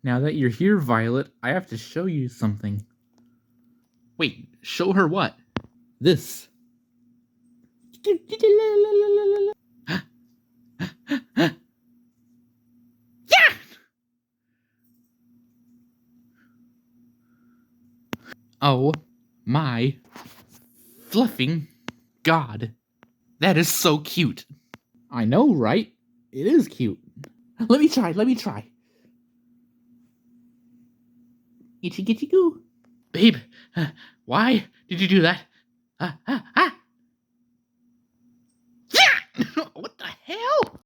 Now that you're here, Violet, I have to show you something. Wait, show her what? This. Yeah! Oh my fluffing God. That is so cute. I know, right? It is cute. Let me try. Itchy gitchy goo. Babe, why did you do that? Yeah! What the hell?